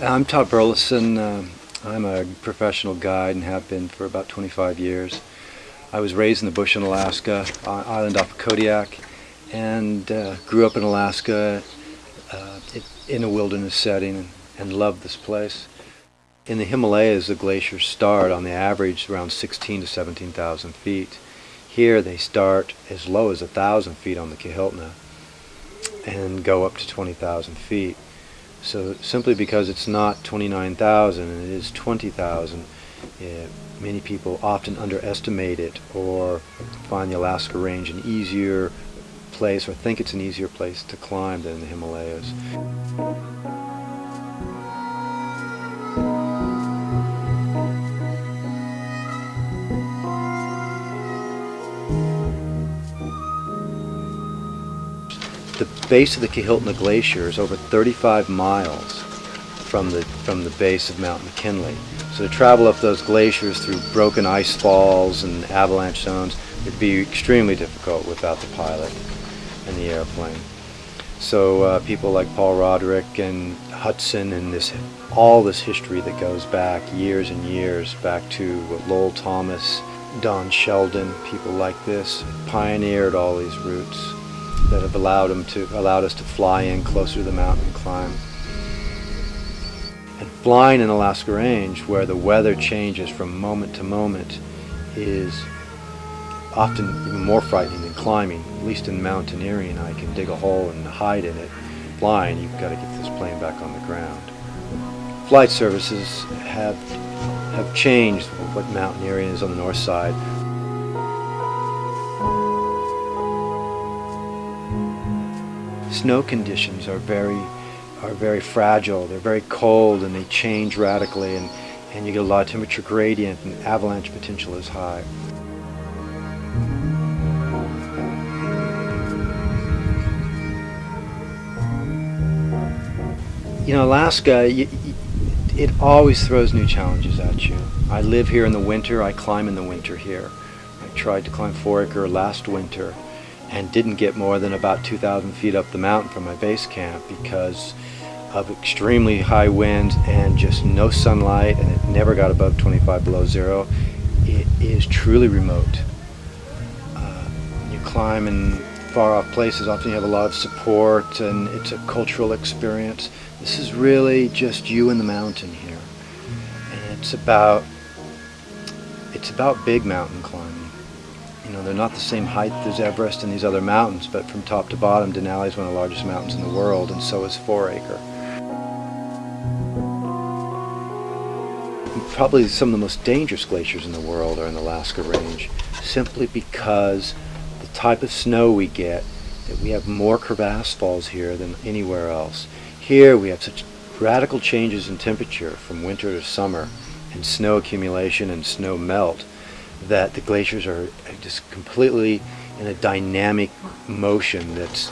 I'm Todd Burleson. I'm a professional guide and have been for about 25 years. I was raised in the bush in Alaska, island off of Kodiak, and grew up in Alaska in a wilderness setting and loved this place. In the Himalayas, the glaciers start on the average around 16 to 17,000 feet. Here they start as low as 1,000 feet on the Kahiltna and go up to 20,000 feet. So simply because it's not 29,000 and it is 20,000, many people often underestimate it or find the Alaska Range an easier place or think it's an easier place to climb than the Himalayas. The base of the Kahiltna Glacier is over 35 miles from the base of Mount McKinley. So to travel up those glaciers through broken ice falls and avalanche zones would be extremely difficult without the pilot and the airplane. So people like Paul Roderick and Hudson and all this history that goes back years and years, back to Lowell Thomas, Don Sheldon, people like this, pioneered all these routes that have allowed us to fly in closer to the mountain and climb. And flying in Alaska Range, where the weather changes from moment to moment, is often even more frightening than climbing. At least in mountaineering, I can dig a hole and hide in it. Flying, you've got to get this plane back on the ground. Flight services have changed what mountaineering is on the north side. Snow conditions are very fragile. They're very cold and they change radically, and you get a lot of temperature gradient, and avalanche potential is high. You know, Alaska, it always throws new challenges at you. I live here in the winter. I climb in the winter here. I tried to climb 4 Acre last winter and didn't get more than about 2,000 feet up the mountain from my base camp because of extremely high winds and just no sunlight, and it never got above 25 below zero. It is truly remote. You climb in far off places, often you have a lot of support, and it's a cultural experience. This is really just you and the mountain here, and it's about big mountain climbing. You know, they're not the same height as Everest and these other mountains, but from top to bottom, Denali is one of the largest mountains in the world, and so is 4 Acre. Probably some of the most dangerous glaciers in the world are in the Alaska Range, simply because the type of snow we get, that we have more crevasse falls here than anywhere else. Here we have such radical changes in temperature from winter to summer, and snow accumulation and snow melt, that the glaciers are just completely in a dynamic motion that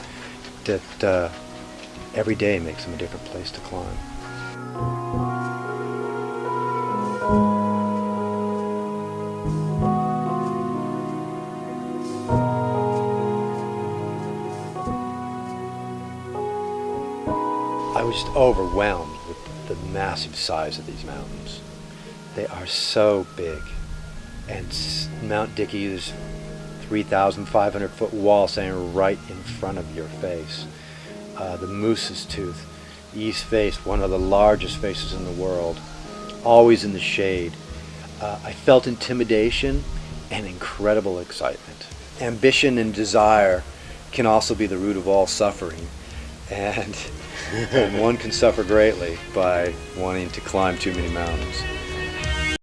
every day makes them a different place to climb. I was just overwhelmed with the massive size of these mountains. They are so big. And Mount Dickey is 3,500 foot wall standing right in front of your face. The Moose's Tooth, the east face, one of the largest faces in the world, always in the shade. I felt intimidation and incredible excitement. Ambition and desire can also be the root of all suffering, and one can suffer greatly by wanting to climb too many mountains.